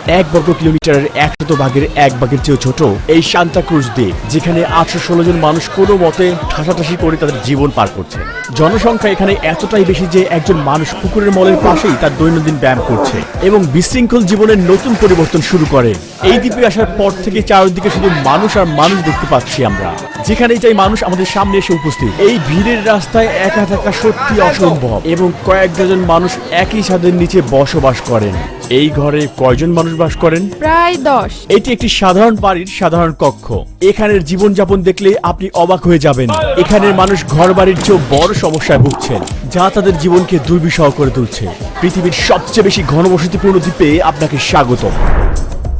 1 বর্গ কিলোমিটারের 100 ভাগের 1 ভাগের চেয়েও ছোট এই সান্তা ক্রুজ দ্বীপ, যেখানে 816 জন মানুষ কোনো মতে ঠাসাঠাসি করে তাদের জীবন পার করছে। জনসংখ্যা এখানে এতটাই বেশি যে একজন মানুষ পুকুরের মলের পাশেই তার দৈনন্দিন ব্যায়াম করছে এবং বিশৃঙ্খল জীবনের নতুন পরিবর্তন শুরু করে। এই দ্বীপে আসার পর থেকে চারদিকে শুধু মানুষ আর মানুষ দেখতে পাচ্ছি আমরা। যেখানেই চাই মানুষ আমাদের সামনে এসে উপস্থিত। এই ভিড়ের রাস্তায় একা থাকা সত্যি অসম্ভব এবং কয়েক ডজন মানুষ একই ছাদের নিচে বসবাস করেন। এই ঘরে কয়জন মানুষ বাস করেন? প্রায় 10। এটি একটি সাধারণ বাড়ির সাধারণ কক্ষ। এখানের জীবনযাপন দেখলে আপনি অবাক হয়ে যাবেন। এখানের মানুষ ঘর বাড়ির চেয়েও বড় সমস্যায় ভুগছেন, যা তাদের জীবনকে দুর্বিষহ করে তুলছে। পৃথিবীর সবচেয়ে বেশি ঘনবসতিপূর্ণ দ্বীপে আপনাকে স্বাগতম।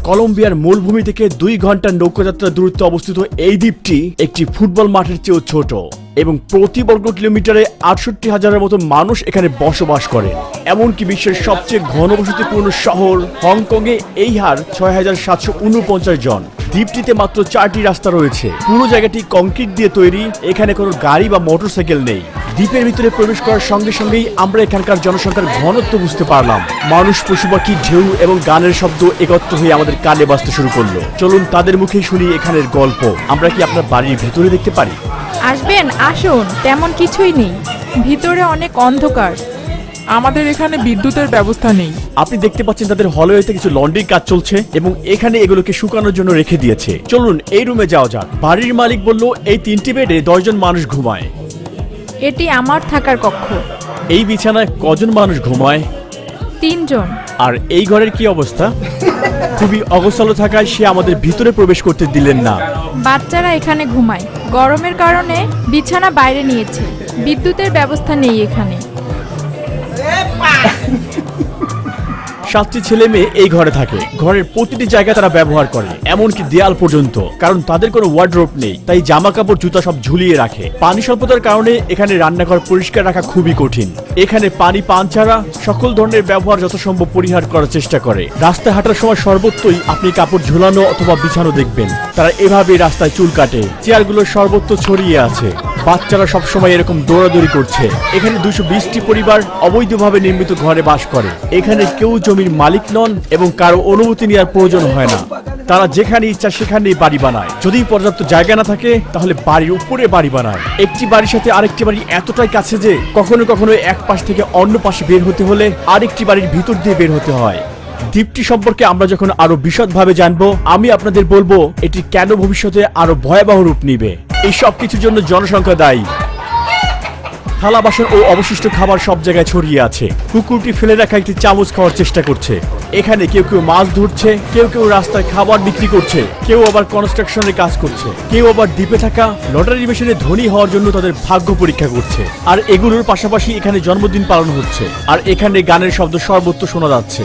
কলম্বিয়ার মূলভূমি থেকে 2 ঘন্টার নৌকাযাত্রার দূরত্বে অবস্থিত এই দ্বীপটি একটি ফুটবল মাঠের চেয়েও ছোট এবং প্রতি বর্গ কিলোমিটারে 68,000-এর মতো মানুষ এখানে বসবাস করে। এমনকি বিশ্বের সবচেয়ে ঘনবসতিপূর্ণ শহর হংকংয়ে এই হার 6,749 জন। দ্বীপটিতে মাত্র 4টি রাস্তা রয়েছে। পুরো জায়গাটি কংক্রিট দিয়ে তৈরি। এখানে কোনো গাড়ি বা মোটরসাইকেল নেই। দ্বীপের ভিতরে প্রবেশ করার সঙ্গে সঙ্গেই আমরা এখানকার জনসংখ্যার ঘনত্ব বুঝতে পারলাম। মানুষ, পশু পাখি, ঢেউ এবং গানের শব্দ একত্র হয়ে আমাদের কানে বাজতে শুরু করলো। চলুন তাদের মুখেই শুনি এখানের গল্প। আমরা কি আপনার বাড়ির ভিতরে দেখতে পারি? আসবেন, আসুন। তেমন কিছুই নেই, ভিতরে অনেক অন্ধকার। আমাদের এখানে বিদ্যুতের ব্যবস্থা নেই। আপনি দেখতে পাচ্ছেন তাদের হলওয়েতে কিছু লন্ড্রির কাজ চলছে এবং এখানে এগুলোকে শুকানোর জন্য রেখে দিয়েছে। চলুন এই রুমে যাওয়া যাক। বাড়ির মালিক বলল এই 3টি বেডে 10 জন মানুষ ঘুমায়। এটি আমার থাকার কক্ষ। এই বিছানায় কজন মানুষ ঘুমায়? 3 জন। আর এই ঘরের কি অবস্থা? খুবই অগোছালো থাকায় সে আমাদের ভিতরে প্রবেশ করতে দিলেন না। বাচ্চারা এখানে ঘুমায়। গরমের কারণে বিছানা বাইরে নিয়েছে। বিদ্যুতের ব্যবস্থা নেই এখানে। 7টি ছেলে মেয়ে এই ঘরে থাকে। ঘরের প্রতিটি জায়গা তারা ব্যবহার করে, এমনকি দেয়াল পর্যন্ত, কারণ তাদের কোনো ওয়ার্ডরোব নেই। তাই জামা কাপড়, জুতা সব ঝুলিয়ে রাখে। পানি স্বল্পতার কারণে এখানে রান্নাঘর পরিষ্কার রাখা খুবই কঠিন। এখানে পানি পান ছাড়া সকল ধরনের ব্যবহার যথাসম্ভব পরিহার করার চেষ্টা করে। রাস্তায় হাঁটার সময় সর্বত্রই আপনি কাপড় ঝুলানো অথবা বিছানো দেখবেন। তারা এভাবে রাস্তায় চুল কাটে। চেয়ারগুলো সর্বত্র ছড়িয়ে আছে। বাচ্চারা সবসময় এরকম দৌড়াদৌড়ি করছে। এখানে 220টি পরিবার অবৈধভাবে নির্মিত ঘরে বাস করে। এখানে কেউ জমির মালিক নন এবং কারো অনুমতি নেওয়ার প্রয়োজন হয় না। তারা যেখানে ইচ্ছা সেখানেই বাড়ি বানায়। যদি পর্যাপ্ত জায়গা না থাকে তাহলে বাড়ির উপরে বাড়ি বানায়। একটি বাড়ির সাথে আরেকটি বাড়ি এতটাই কাছে যে কখনো কখনো এক পাশ থেকে অন্য পাশে বের হতে হলে আরেকটি বাড়ির ভিতর দিয়ে বের হতে হয়। দ্বীপটি সম্পর্কে আমরা যখন আরো বিশদভাবে জানবো, আমি আপনাদের বলবো এটি কেন ভবিষ্যতে আরো ভয়াবহ রূপ নিবে। এই সব কিছুর জন্য জনসংখ্যা দায়ী। থালা বাসন ও অবশিষ্ট খাবার সব জায়গায় ছড়িয়ে আছে। কুকুরটি ফেলে রাখা একটি চামচ খাওয়ার চেষ্টা করছে। এখানে কেউ কেউ মাছ ধরছে, কেউ কেউ রাস্তায় খাবার বিক্রি করছে, কেউ আবার কনস্ট্রাকশনের কাজ করছে, কেউ আবার দ্বীপে থাকা লটারি মেশিনে ধনী হওয়ার জন্য তাদের ভাগ্য পরীক্ষা করছে। আর এগুলোর পাশাপাশি এখানে জন্মদিন পালন হচ্ছে। আর এখানে গানের শব্দ সর্বত্র শোনা যাচ্ছে।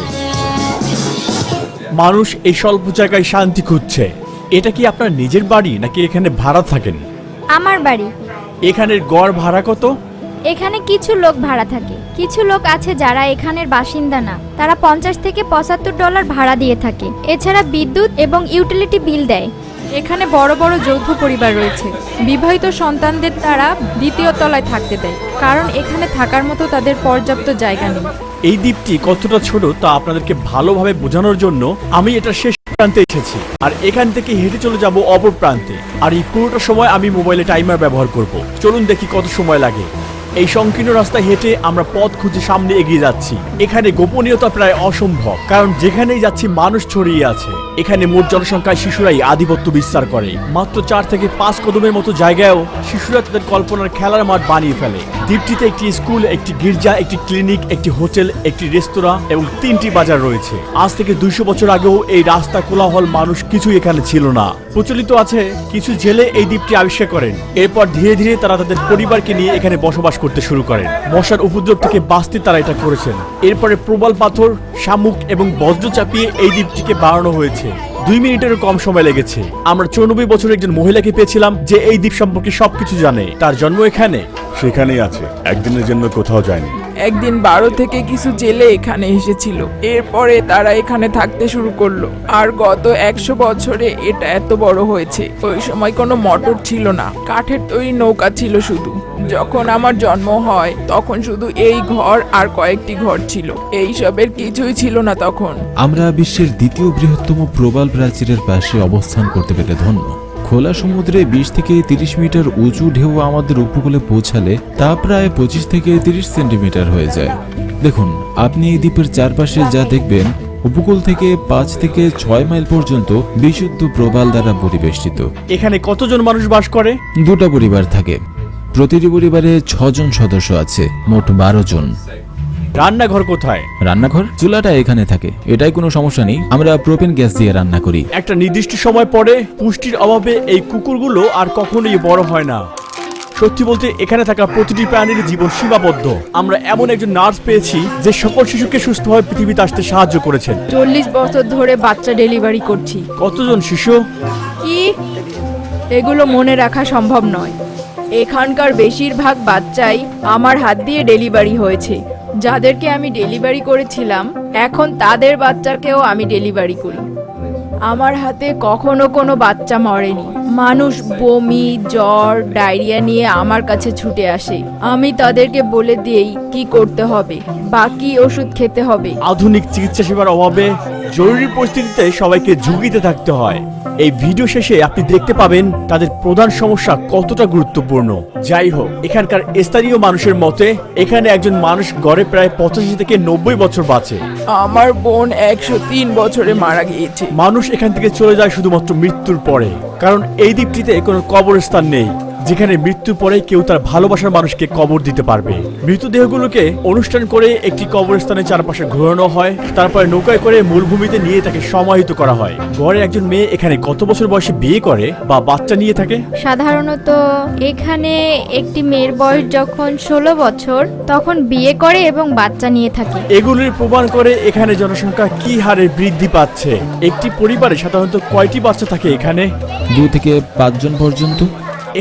মানুষ এই স্বল্প জায়গায় শান্তি খুঁজছে। এটা কি আপনার নিজের বাড়ি নাকি এখানে ভাড়া থাকেন? আমার বাড়ি। এখানের গড় ভাড়া কত? এখানে কিছু লোক ভাড়া থাকে। কিছু লোক আছে যারা এখানের বাসিন্দা না। তারা $50 থেকে $75 ভাড়া দিয়ে থাকে। এছাড়া বিদ্যুৎ এবং ইউটিলিটি বিল দেয়। এখানে বড় বড় যৌথ পরিবার রয়েছে। বিবাহিত সন্তানদের তারা দ্বিতীয় তলায় থাকতে দেয়, কারণ এখানে থাকার মতো তাদের পর্যাপ্ত জায়গা নেই। এই দ্বীপটি কতটা ছোট তা আপনাদেরকে ভালোভাবে বোঝানোর জন্য আমি এটা শেষ প্রান্তে এসেছি আর এখান থেকে হেঁটে চলে যাব অপর প্রান্তে। আর এই পুরোটা সময় আমি মোবাইলে টাইমার ব্যবহার করব। চলুন দেখি কত সময় লাগে। এই সংকীর্ণ রাস্তায় হেঁটে আমরা পথ খুঁজে সামনে এগিয়ে যাচ্ছি। এখানে গোপনীয়তা প্রায় অসম্ভব, কারণ যেখানেই যাচ্ছি মানুষ ছড়িয়ে আছে। এখানে মোট জনসংখ্যায় শিশুরাই আধিপত্য বিস্তার করে। মাত্র 4 থেকে 5 কদমের মতো জায়গায়ও শিশুরা তাদের কল্পনার খেলার মাঠ বানিয়ে ফেলে। দ্বীপটিতে একটি স্কুল, একটি গির্জা, একটি ক্লিনিক, একটি হোটেল, একটি রেস্তোরাঁ এবং 3টি বাজার রয়েছে। আজ থেকে 200 বছর আগেও এই রাস্তা কোলাহল মানুষ কিছুই এখানে ছিল না। প্রচলিত আছে কিছু জেলে এই দ্বীপটি আবিষ্কার করেন। এরপর ধীরে ধীরে তারা তাদের পরিবারকে নিয়ে এখানে বসবাস করতে শুরু করেন। মশার উপদ্রব থেকে বাঁচতে তারা এটা করেছেন। এরপরে প্রবল পাথর, শামুক এবং বজ্র চাপিয়ে এই দ্বীপটিকে বাড়ানো হয়েছে। 2 মিনিটেরও কম সময় লেগেছে। আমরা 94 বছরের একজন মহিলাকে পেয়েছিলাম যে এই দ্বীপ সম্পর্কে সবকিছু জানে। তার জন্ম এখানে, সেখানেই আছে, একদিনের জন্য কোথাও যায়নি। একদিন 12 থেকে কিছু জেলে এখানে এসেছিল। এরপরে তারা এখানে থাকতে শুরু করলো। আর গত 100 বছরে এটা এত বড় হয়েছে। ওই সময় কোনো মোটর ছিল না, কাঠের তৈরি নৌকা ছিল শুধু। যখন আমার জন্ম হয় তখন শুধু এই ঘর আর কয়েকটি ঘর ছিল, এইসবের কিছুই ছিল না তখন। আমরা বিশ্বের দ্বিতীয় বৃহত্তম প্রবাল প্রাচীরের পাশে অবস্থান করতে পেরে ধন্য। খোলা সমুদ্রে 20 থেকে 30 মিটার উঁচু ঢেউ আমাদের উপকূলে পৌঁছালে তা প্রায় 25 থেকে 30 সেন্টিমিটার হয়ে যায়। দেখুন, আপনি এই দ্বীপের চারপাশে যা দেখবেন, উপকূল থেকে 5 থেকে 6 মাইল পর্যন্ত বিশুদ্ধ প্রবাল দ্বারা পরিবেষ্টিত। এখানে কতজন মানুষ বাস করে? 2টা পরিবার থাকে। প্রতিটি পরিবারে 6 জন সদস্য আছে, মোট 12 জন। রান্নাঘর কোথায়? রান্নাঘর চুলাটা এখানে থাকে, এটাই কোনো সমস্যা নেই। আমরা প্রোপেন গ্যাস দিয়ে রান্না করি। একটা নির্দিষ্ট সময় পরে পুষ্টির অভাবে এই কুকুরগুলো আর কখনোই বড় হয় না। সত্যি বলতে এখানে থাকা প্রতিটি প্রাণীর জীবন সীমাবদ্ধ। আমরা এমন একজন নার্স পেয়েছি যে সকল শিশুকে সুস্থভাবে পৃথিবীতে আসতে সাহায্য করেছেন। 40 বছর ধরে বাচ্চা ডেলিভারি করছি। কতজন শিশু? কি এগুলো মনে রাখা সম্ভব নয়। এখানকার বেশিরভাগ বাচ্চাই আমার হাত দিয়ে ডেলিভারি হয়েছে। যাদেরকে আমি ডেলিভারি করেছিলাম এখন তাদের বাচ্চাকেও আমি ডেলিভারি করি। আমার হাতে কখনো কোনো বাচ্চা মরেনি। মানুষ বমি, জ্বর, ডায়রিয়া নিয়ে আমার কাছে ছুটে আসে। আমি তাদেরকে বলে দিই কি করতে হবে, বাকি ওষুধ খেতে হবে। আধুনিক চিকিৎসা সেবার অভাবে জরুরি পরিস্থিতিতে সবাইকে ঝুঁকিতে থাকতে হয়। এই ভিডিও শেষে আপনি দেখতে পাবেন তাদের প্রধান সমস্যা কতটা গুরুত্বপূর্ণ। যাই হোক, এখানকার স্থানীয় মানুষের মতে এখানে একজন মানুষ গড়ে প্রায় 85 থেকে 90 বছর বাঁচে। আমার বোন 103 বছরে মারা গিয়েছে। মানুষ এখান থেকে চলে যায় শুধুমাত্র মৃত্যুর পরে, কারণ এই দ্বীপটিতে কোনো কবরস্থান নেই যেখানে মৃত্যুর পরে কেউ তার ভালোবাসার মানুষকে কবর দিতে পারবে। মৃতদেহগুলোকে অনুষ্ঠান করে একটি কবরস্থানের চারপাশে ঘোরানো হয়, তারপরে নৌকায় করে মূলভূমিতে নিয়ে তাকে সমাহিত করা হয়। গড়ে একজন মেয়ে এখানে কত বছর বয়সে বিয়ে করে বা বাচ্চা নিয়ে থাকে? সাধারণত এখানে একটি মেয়ের বয়স যখন 16 বছর তখন বিয়ে করে এবং বাচ্চা নিয়ে থাকে। এগুলির প্রমাণ করে এখানে জনসংখ্যা কি হারে বৃদ্ধি পাচ্ছে। একটি পরিবারে সাধারণত কয়টি বাচ্চা থাকে এখানে? 2 থেকে 5 জন পর্যন্ত।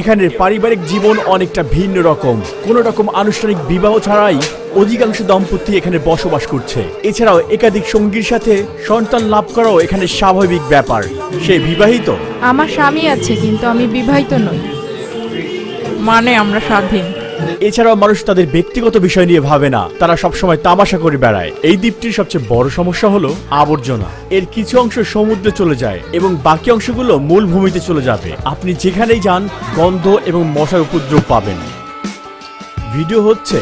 এখানের পারিবারিক জীবন অনেকটা ভিন্ন রকম। কোনো রকম আনুষ্ঠানিক বিবাহ ছাড়াই অধিকাংশ দম্পতি এখানে বসবাস করছে। এছাড়াও একাধিক সঙ্গীর সাথে সন্তান লাভ করাও এখানে স্বাভাবিক ব্যাপার। সে বিবাহিত? আমার স্বামী আছে কিন্তু আমি বিবাহিত নই। মানে আমরা স্বাধীন। এছাড়াও মানুষ তাদের ব্যক্তিগত বিষয় নিয়ে ভাবে না, তারা সবসময় তামাশা করে বেড়ায়। এই দ্বীপটির সবচেয়ে বড় সমস্যা হলো আবর্জনা। এর কিছু অংশ সমুদ্রে চলে যায় এবং বাকি অংশগুলো মূল ভূমিতে চলে যাবে। আপনি যেখানেই যান গন্ধ এবং মশার উপদ্রব পাবেন। ভিডিও হচ্ছে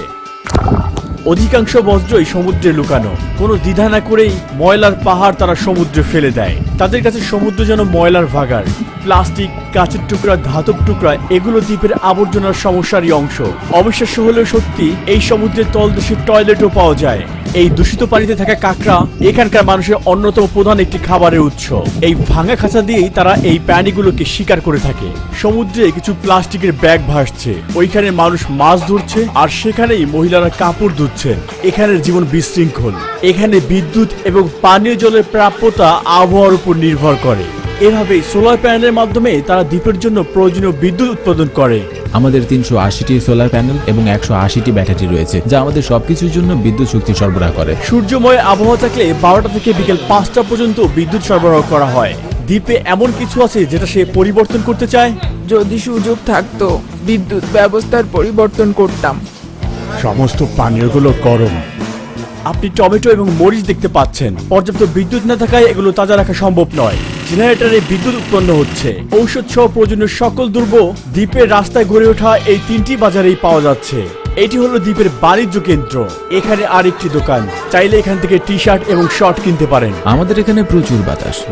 অধিকাংশ বজ্রই সমুদ্রে লুকানো। কোনো দ্বিধা না করেই ময়লার পাহাড় তারা সমুদ্রে ফেলে দেয়। তাদের কাছে সমুদ্র যেন ময়লার ভাগাড়। প্লাস্টিক, কাঁচের টুকরা, ধাতব টুকরা এগুলো দ্বীপের আবর্জনার সমস্যারই অংশ। অবিশ্বাস্য হলেও সত্যি, এই সমুদ্রের তলদেশে টয়লেটও পাওয়া যায়। এই দূষিত পানিতে থাকা কাঁকড়া এখানকার মানুষের অন্যতম প্রধান একটি খাবারের উৎস। এই ভাঙা খাঁচা দিয়েই তারা এই প্রাণীগুলোকে শিকার করে থাকে। সমুদ্রে কিছু প্লাস্টিকের ব্যাগ ভাসছে, ওইখানে মানুষ মাছ ধরছে আর সেখানেই মহিলারা কাপড় ধুচ্ছেন। এখানের জীবন বিশৃঙ্খল। এখানে বিদ্যুৎ এবং পানীয় জলের প্রাপ্যতা আবহাওয়ার উপর নির্ভর করে। এভাবেই সোলার প্যানেলের মাধ্যমে তারা দ্বীপের জন্য প্রয়োজনীয় বিদ্যুৎ উৎপাদন করে। আমাদের 380টি সোলার প্যানেল এবং 180টি ব্যাটারি রয়েছে, যা আমাদের সবকিছুর জন্য বিদ্যুৎ শক্তি সরবরাহ করে। সূর্যময় আবহাওয়া থাকলে 12টা থেকে বিকেল 5টা পর্যন্ত বিদ্যুৎ সরবরাহ করা হয়। দ্বীপে এমন কিছু আছে যেটা সে পরিবর্তন করতে চায়? যদি সুযোগ থাকতো বিদ্যুৎ ব্যবস্থার পরিবর্তন করতাম। সমস্ত পানীয়গুলো গরম। আপনি টমেটো এবং মরিচ দেখতে পাচ্ছেন। পর্যাপ্ত বিদ্যুৎ না থাকায় এগুলো তাজা রাখা সম্ভব নয়। জেনারেটরে বিদ্যুৎ উৎপন্ন হচ্ছে। ঔষধ সহ প্রয়োজনীয় সকল দ্রব্য দ্বীপের রাস্তায় গড়ে ওঠা এই 3টি বাজারেই পাওয়া যাচ্ছে। এটি হলো দ্বীপের বাণিজ্য কেন্দ্র। এখানে আরেকটি দোকান, চাইলে এখান থেকে টি-শার্ট এবং শর্ট কিনতে পারেন। আমাদের এখানে প্রচুর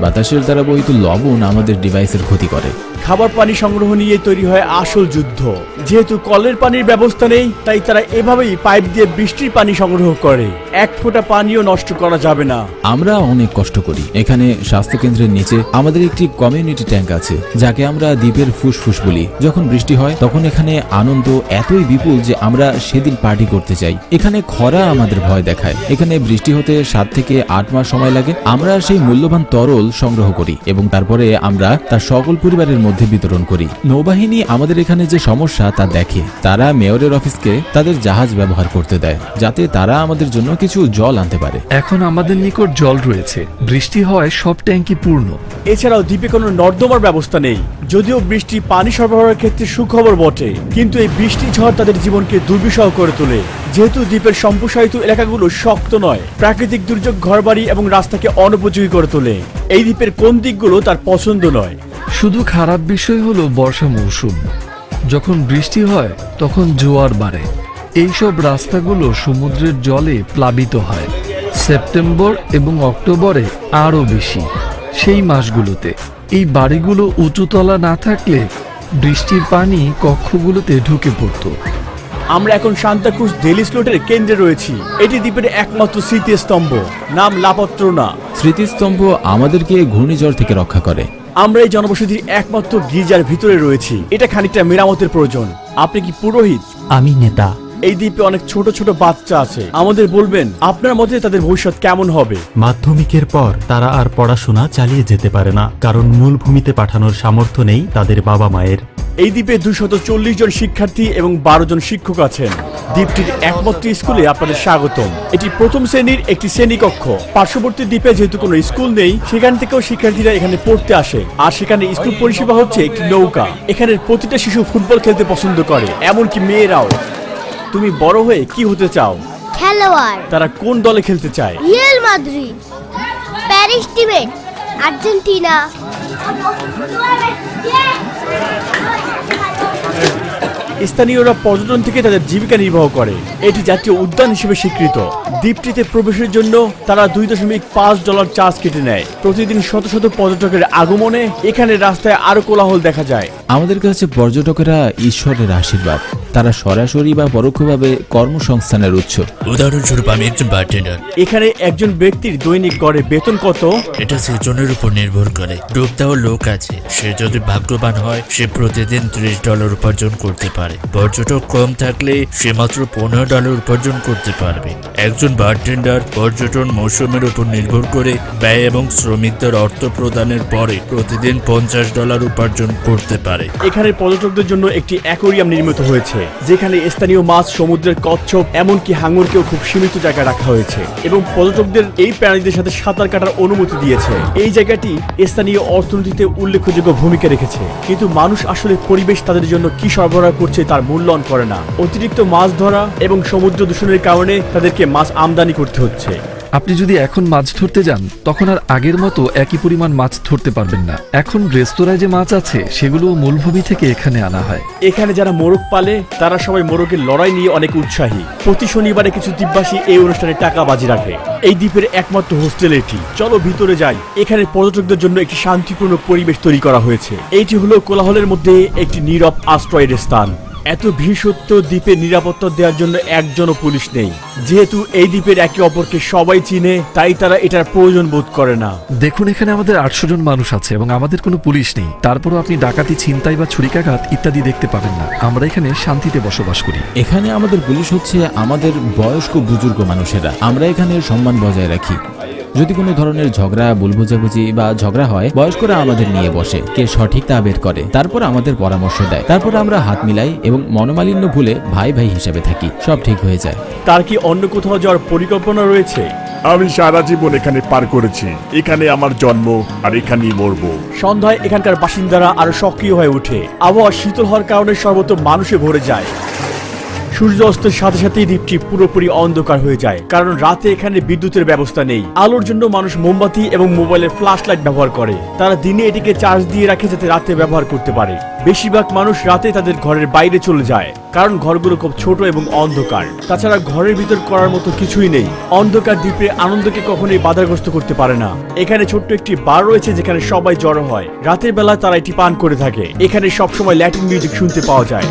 বাতাসের দ্বারা বহিত লবণ আমাদের ডিভাইসের ক্ষতি করে। খাবার পানি সংগ্রহ নিয়ে তৈরি হয় আসল যুদ্ধ। যেহেতু কলের পানির ব্যবস্থা নেই, তাই তারা এভাবেই পাইপ দিয়ে বৃষ্টির পানি সংগ্রহ করে। এক ফোঁটা পানিও নষ্ট করা যাবে না। আমরা অনেক কষ্ট করি। এখানে স্বাস্থ্য কেন্দ্রের নিচে আমাদের একটি কমিউনিটি ট্যাঙ্ক আছে, যাকে আমরা দ্বীপের ফুসফুস বলি। যখন বৃষ্টি হয় তখন এখানে আনন্দ এতই বিপুল যে আমরা সেদিন পার্টি করতে চাই। এখানে খরা আমাদের ভয় দেখায়। এখানে বৃষ্টি হতে 7 থেকে 8 মাস সময় লাগে। আমরা সেই মূল্যবান তরল সংগ্রহ করি এবং তারপরে আমরা তা সকল পরিবারের মধ্যে বিতরণ করি। নৌবাহিনী আমাদের এখানে যে সমস্যা তা দেখে। তারা মেয়রের অফিসকে তাদের জাহাজ ব্যবহার করতে দেয়, যাতে তারা আমাদের জন্য কিছু জল আনতে পারে। এখন আমাদের নিকট জল রয়েছে, বৃষ্টি হয় সব ট্যাঙ্কি পূর্ণ। এছাড়াও দ্বীপে কোনো নর্দমার ব্যবস্থা নেই। যদিও বৃষ্টি পানি সরবরাহের ক্ষেত্রে সুখবর বটে, কিন্তু এই বৃষ্টি ঝড় তাদের জীবনকে দুর্বিষহ করে তোলে। যেহেতু দ্বীপের সম্প্রসারিত এলাকাগুলো শক্ত নয়, প্রাকৃতিক দুর্যোগ ঘরবাড়ি এবং রাস্তাকে অনুপযোগী করে তোলে। এই দ্বীপের কোন দিকগুলো তার পছন্দ নয়। শুধু খারাপ বিষয় হলো বর্ষা মৌসুম। যখন বৃষ্টি হয় তখন জোয়ার বাড়ে। এইসব রাস্তাগুলো সমুদ্রের জলে প্লাবিত হয়। সেপ্টেম্বর এবং অক্টোবরে আরও বেশি। সেই মাসগুলোতে এই বাড়িগুলো উঁচুতলা না থাকলে বৃষ্টির পানি কক্ষগুলোতে ঢুকে পড়তো। আমরা এখন সান্তাক্রুজ ডেলি স্লোটের কেন্দ্রে রয়েছি। এটি দ্বীপের একমাত্র স্মৃতিস্তম্ভ, নাম লাপত্রনা। স্মৃতিস্তম্ভ আমাদেরকে ঘূর্ণিঝড় থেকে রক্ষা করে। আমরা এই জনবসতির একমাত্র গির্জার ভিতরে রয়েছি। এটা খানিকটা মেরামতের প্রয়োজন। আপনি কি পুরোহিত? আমি নেতা। এই দ্বীপে অনেক ছোট ছোট বাচ্চা আছে। আমাদের বলবেন আপনার মতে তাদের ভবিষ্যৎ কেমন হবে? মাধ্যমিকের পর তারা আর পড়াশোনা চালিয়ে যেতে পারে না, কারণ মূল ভূমিতে পাঠানোর সামর্থ্য নেই তাদের বাবা মায়ের। এই দ্বীপে 240 জন শিক্ষার্থী এবং 12 জন শিক্ষক আছেন। দ্বীপটির একমাত্র স্কুলে আপনাদের স্বাগতম। এটি প্রথম শ্রেণীর একটি শ্রেণীকক্ষ। পার্শ্ববর্তী দ্বীপে যেহেতু কোনো স্কুল নেই, সেখান থেকেও শিক্ষার্থীরা এখানে পড়তে আসে। আর সেখানে স্কুল পরিষেবা হচ্ছে একটি নৌকা। এখানের প্রতিটা শিশু ফুটবল খেলতে পছন্দ করে, এমনকি মেয়েরাও। তুমি বড় হয়ে কি হতে চাও? খেলোয়াড়। তারা কোন দলে খেলতে চায়? রিয়াল মাদ্রিদ, প্যারিস টিমে, আর্জেন্টিনা। স্থানীয়রা পর্যটন থেকে তাদের জীবিকা নির্বাহ করে। এটি জাতীয় উদ্যান হিসেবে স্বীকৃত। দ্বীপটিতে প্রবেশের জন্য তারা $2.5 চার্জ কেটে নেয়। প্রতিদিন শত শত পর্যটকের আগমনে এখানে রাস্তায় আরো কোলাহল দেখা যায়। আমাদের কাছে পর্যটকেরা ঈশ্বরের আশীর্বাদ। তারা সরাসরি বা পরোক্ষভাবে কর্মসংস্থানের উৎস। উদাহরণস্বরূপ আমি একজন বারটেন্ডার। এখানে একজন ব্যক্তির দৈনিক গড়ে বেতন কত? এটা সেজনের উপর নির্ভর করে। ডুব দেওয়ার লোক আছে, সে যদি ভাগ্যবান হয় সে প্রতিদিন $30 উপার্জন করতে পারে। পর্যটক কম থাকলে সে মাত্র $15 উপার্জন করতে পারবে। একজন বারটেন্ডার পর্যটন মৌসুমের উপর নির্ভর করে ব্যয় এবং শ্রমিকদের অর্থ প্রদানের পরে প্রতিদিন $50 উপার্জন করতে পারে। এখানে পর্যটকদের জন্য একটি অ্যাকোয়ারিয়াম নির্মিত হয়েছে, যেখানে স্থানীয় মাছ, সমুদ্রের কচ্ছপ, এমনকি হাঙরকেও খুব সীমিত জায়গায় রাখা হয়েছে এবং পর্যটকদের এই প্রাণীদের সাথে সাঁতার কাটার অনুমতি দিয়েছে। এই জায়গাটি স্থানীয় অর্থনীতিতে উল্লেখযোগ্য ভূমিকা রেখেছে, কিন্তু মানুষ আসলে পরিবেশ তাদের জন্য কি সরবরাহ করছে তার মূল্যায়ন করে না। অতিরিক্ত মাছ ধরা এবং সমুদ্র দূষণের কারণে তাদেরকে মাছ আমদানি করতে হচ্ছে। আপনি যদি এখন মাছ ধরতে যান তখন আর আগের মতো একই পরিমাণ মাছ ধরতে পারবেন না। এখন রেস্তোরাঁয় যে মাছ আছে সেগুলো মূলভূমি থেকে এখানে আনা হয়। এখানে যারা মোরগ পালে তারা সবাই মোরগের লড়াই নিয়ে অনেক উৎসাহী। প্রতি শনিবারে কিছু দ্বীপবাসী এই অনুষ্ঠানে টাকা বাজি রাখে। এই দ্বীপের একমাত্র হোস্টেল এটি। চলো ভিতরে যাই। এখানে পর্যটকদের জন্য একটি শান্তিপূর্ণ পরিবেশ তৈরি করা হয়েছে। এইটি হলো কোলাহলের মধ্যে একটি নীরব আশ্রয়ের স্থান। এত ভিড় সত্ত্বেও দ্বীপে নিরাপত্তা দেওয়ার জন্য একজনও পুলিশ নেই। যেহেতু এই দ্বীপের একে অপরকে সবাই চিনে, তাই তারা এটার প্রয়োজন বোধ করে না। দেখুন, এখানে আমাদের 800 জন মানুষ আছে এবং আমাদের কোনো পুলিশ নেই। তারপরও আপনি ডাকাতি, ছিনতাই বা ছুরিকাঘাত ইত্যাদি দেখতে পাবেন না। আমরা এখানে শান্তিতে বসবাস করি। এখানে আমাদের পুলিশ হচ্ছে আমাদের বয়স্ক বুজুর্গ মানুষেরা। আমরা এখানে সম্মান বজায় রাখি। যদি কোনো ধরনের ঝগড়া, ভুল বোঝাবুঝি বা ঝগড়া হয়, বয়স্করা আমাদের নিয়ে বসে, কে সঠিক তা বের করে, তারপর আমাদের পরামর্শ দেয়। তারপর আমরা হাত মিলাই এবং মনোমালিন্য ভুলে ভাই ভাই হিসেবে থাকি। সব ঠিক হয়ে যায়। তার কি অন্য কোথাও যাওয়ার পরিকল্পনা রয়েছে? আমি সারা জীবন এখানে পার করেছি। এখানে আমার জন্ম আর এখানেই মরবো। সন্ধ্যায় এখানকার বাসিন্দারা আরো সক্রিয় হয়ে ওঠে। আবহাওয়া শীতল হওয়ার কারণে সর্বত্র মানুষে ভরে যায়। সূর্য অস্তের সাথে সাথেই দ্বীপটি পুরোপুরি অন্ধকার হয়ে যায়, কারণ রাতে এখানে বিদ্যুতের ব্যবস্থা নেই। আলোর জন্য মানুষ মোমবাতি এবং মোবাইলের ফ্ল্যাশ লাইট ব্যবহার করে। তারা দিনে এটিকে চার্জ দিয়ে রাখে যাতে রাতে ব্যবহার করতে পারে। বেশিরভাগ মানুষ রাতে তাদের ঘরের বাইরে চলে যায়, কারণ ঘরগুলো খুব ছোট এবং অন্ধকার। তাছাড়া ঘরের ভিতর করার মতো কিছুই নেই। অন্ধকার দ্বীপে আনন্দকে কখনোই বাধাগ্রস্ত করতে পারে না। এখানে ছোট্ট একটি বার রয়েছে যেখানে সবাই জড়ো হয়। রাতের বেলা তারা এটি পান করে থাকে। এখানে সবসময় ল্যাটিন মিউজিক শুনতে পাওয়া যায়।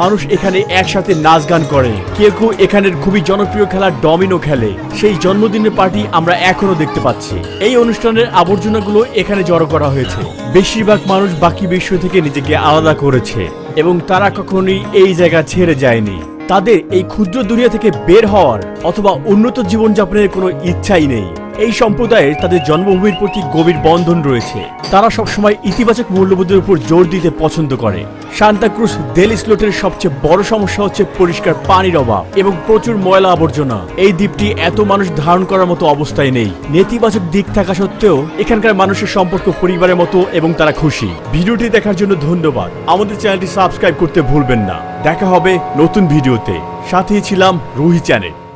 মানুষ এখানে একসাথে নাচ গান করে, কেউ কেউ এখানের খুবই জনপ্রিয় খেলা ডমিনো খেলে। সেই জন্মদিনের পার্টি আমরা এখনো দেখতে পাচ্ছি। এই অনুষ্ঠানের আবর্জনাগুলো এখানে জড়ো করা হয়েছে। বেশিরভাগ মানুষ বাকি বিশ্ব থেকে নিজেকে আলাদা করেছে এবং তারা কখনোই এই জায়গা ছেড়ে যায়নি। তাদের এই ক্ষুদ্র দুনিয়া থেকে বের হওয়ার অথবা উন্নত জীবনযাপনের কোনো ইচ্ছাই নেই। এই সম্প্রদায়ের তাদের জন্মভূমির প্রতি গভীর বন্ধন রয়েছে। তারা সবসময় ইতিবাচক মূল্যবোধের উপর জোর দিতে পছন্দ করে। সান্তাক্রুজ দেল স্লোটের সবচেয়ে বড় সমস্যা হচ্ছে পরিষ্কার পানির অভাব এবং প্রচুর ময়লা আবর্জনা। এই দ্বীপটি এত মানুষ ধারণ করার মতো অবস্থায় নেই। নেতিবাচক দিক থাকা সত্ত্বেও এখানকার মানুষের সম্পর্ক পরিবারের মতো এবং তারা খুশি। ভিডিওটি দেখার জন্য ধন্যবাদ। আমাদের চ্যানেলটি সাবস্ক্রাইব করতে ভুলবেন না। দেখা হবে নতুন ভিডিওতে। সাথেই ছিলাম রুহি চ্যানেল।